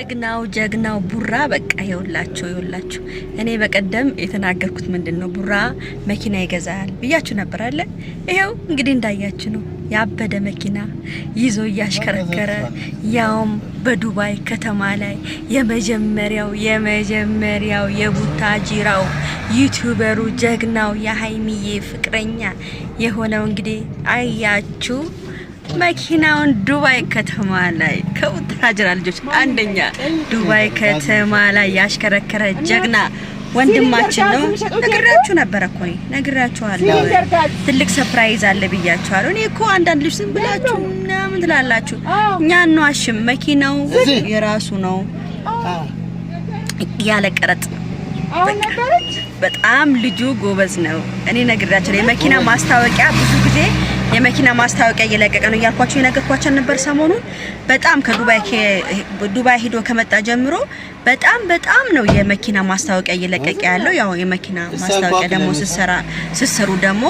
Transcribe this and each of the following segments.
ጀግናው ቡራ በቃ ይውላችሁ እኔ በቀደም የተናገርኩት ምንድነው ቡራ መኪና ይገዛል ብያችሁ ነበር አይደል? ይሄው እንግዲህ እንዳያችሁ ነው ያበደ መኪና ይዞ ያሽከረከረ ያውም በዱባይ ከተማ ላይ የመጀመሪያው የቡታጂራው ዩቲዩበሩ ጀግናው የሃይሚዬ ፍቅረኛ የሆነው እንግዲህ አያችሁ መኪናውን ዱባይ ከተማ ላይ ከቡታጅራ ልጆች አንደኛ ዱባይ ከተማ ላይ ያሽከረከረ ጀግና ወንድማችን ነው። ነግራችኋለሁ። ትልቅ ሰርፕራይዝ አለ ብያችኋለሁ። እኔ እኮ አንዳንድ ልጅ ዝም ብላችሁ ምን ትላላችሁ? እኛ አንዋሽም። መኪናው የራሱ ነው ያለ ቀረጥ። በጣም ልጁ ጎበዝ ነው። እኔ ነግራችኋለሁ። የመኪና ማስታወቂያ ብዙ ጊዜ የመኪና ማስታወቂያ እየለቀቀ ነው ያልኳችሁ የነገርኳችሁ ነበር ሰሞኑን። በጣም ከዱባይ ሄዶ ከመጣ ጀምሮ በጣም ነው የመኪና ማስታወቂያ እየለቀቀ ያለው። ያው የመኪና ማስታወቂያ ደግሞ ሲሰሩ ደግሞ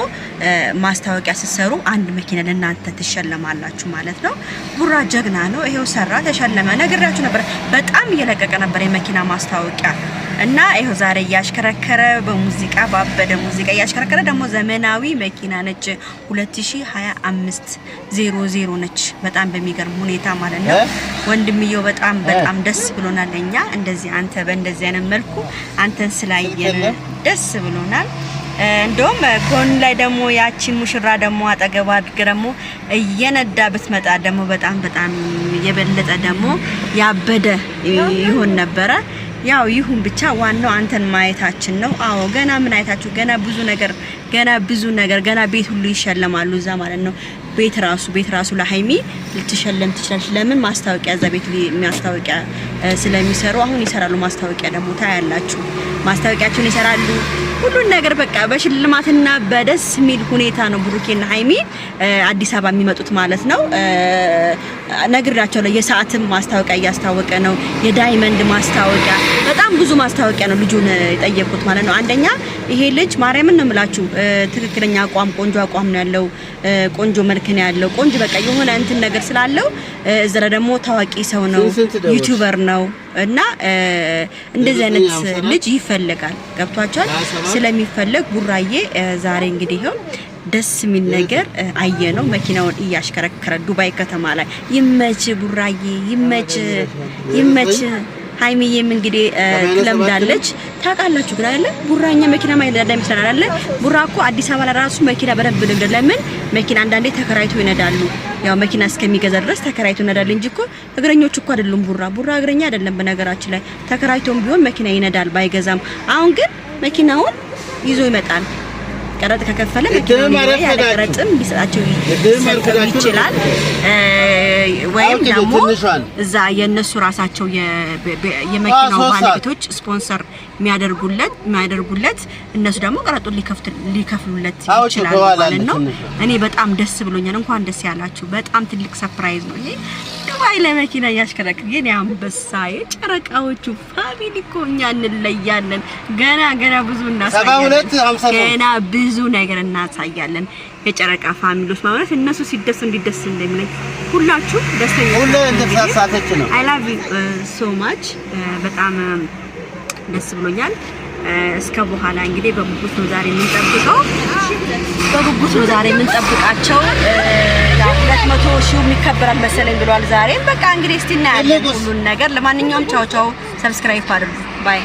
ማስታወቂያ ሲሰሩ አንድ መኪና ለእናንተ ትሸለማላችሁ ማለት ነው። ቡራ ጀግና ነው። ይሄው ሰራ፣ ተሸለመ። ነግራችሁ ነበር። በጣም እየለቀቀ ነበር የመኪና ማስታወቂያ እና ይሄው ዛሬ ያሽከረከረ በሙዚቃ ባበደ ሙዚቃ ያሽከረከረ ደግሞ ዘመናዊ መኪና ነች 2025 ነች። በጣም በሚገርም ሁኔታ ማለት ነው። ወንድምየው በጣም ደስ ብሎናል። እኛ እንደዚህ አንተ በእንደዚህ አይነት መልኩ አንተን ስላየን ደስ ብሎናል። እንደውም ጎን ላይ ደግሞ ያቺን ሙሽራ ደግሞ አጠገባ ደግሞ እየነዳ ብትመጣ ደግሞ በጣም የበለጠ ደግሞ ያበደ ይሆን ነበረ። ያው ይሁን ብቻ ዋናው አንተን ማየታችን ነው። አዎ ገና ምን አይታችሁ ገና ብዙ ነገር ገና ቤት ሁሉ ይሸለማሉ እዛ ማለት ነው። ቤት ራሱ ለሃይሚ ልትሸለም ትችላለች። ለምን ማስታወቂያ እዛ ቤት ማስታወቂያ ስለሚሰሩ አሁን ይሰራሉ። ማስታወቂያ ደግሞ ታያላችሁ። ማስታወቂያቸውን ይሰራሉ። ሁሉን ነገር በቃ በሽልማትና በደስ ሚል ሁኔታ ነው ብሩኬና ሃይሚ አዲስ አበባ የሚመጡት ማለት ነው። ነግራቸዋለሁ። የሰዓትም ማስታወቂያ እያስታወቀ ነው። የዳይመንድ ማስታወቂያ በጣም ብዙ ማስታወቂያ ነው ልጁን የጠየቁት ማለት ነው። አንደኛ ይሄ ልጅ ማርያምን ነው የምላችሁ ትክክለኛ አቋም ቆንጆ አቋም ነው ያለው። ቆንጆ መልክ ነው ያለው። ቆንጆ በቃ የሆነ እንትን ነገር ስላለው እዛ ደግሞ ታዋቂ ሰው ነው፣ ዩቲዩበር ነው እና እንደዚህ አይነት ልጅ ይፈልጋል። ገብቷቸዋል። ስለሚፈልግ ቡራዬ ዛሬ እንግዲህ ይሄው ደስ የሚል ነገር አየነው። መኪናውን እያሽከረከረ ዱባይ ከተማ ላይ ይመች ቡራዬ፣ ይመች ሃይሚዬም እንግዲህ ትለምዳለች። ታውቃላችሁ ግን አይደለ ቡራኛ መኪና ማይነዳ ይመስላል አይደለ? ቡራ እኮ አዲስ አበባ ላይ ራሱ መኪና በደንብ ልምድ። ለምን መኪና አንዳንዴ ተከራይቶ ይነዳሉ። ያው መኪና እስከሚገዛ ድረስ ተከራይቶ ይነዳል እንጂ እኮ እግረኞች እኮ አይደሉም። ቡራ እግረኛ አይደለም። በነገራችን ላይ ተከራይቶም ቢሆን መኪና ይነዳል ባይገዛም። አሁን ግን መኪናውን ይዞ ይመጣል። ቀረጥ ከከፈለ መኪናውን ያለ ቀረጥም ቢሰጣቸው ይችላል። ወይም ደግሞ እዛ የነሱ ራሳቸው የመኪናው ባለቤቶች ስፖንሰር የሚያደርጉለት እነሱ ደግሞ ቀረጡን ሊከፍሉለት ይችላል ማለት ነው። እኔ በጣም ደስ ብሎኛል። እንኳን ደስ ያላችሁ። በጣም ትልቅ ሰርፕራይዝ ነው ይሄ። ዱባይ ለመኪና ያሽከረክር የኔ አንበሳ የጨረቃዎቹ ፋሚሊ እኮ እኛ እንለያለን። ገና ብዙ እናሳያለን። ገና ብዙ ነገር እናሳያለን። የጨረቃ ፋሚሊዎች ማለት እነሱ ሲደስ እንዲደስ እንደሚለኝ ሁላችሁ ደስተኛ ሁሉ እንደተሳሳተች ነው። አይ ላቭ ዩ ሶ ማች በጣም ደስ ብሎኛል። እስከ በኋላ እንግዲህ በጉጉት ነው ዛሬ የምንጠብቃቸው። ያው 200 ሺው የሚከበራል መሰለኝ ብሏል ዛሬ። በቃ እንግዲህ እስቲ እናያለን ሁሉን ነገር። ለማንኛውም ቻው፣ ሰብስክራይብ አድርጉ። ባይ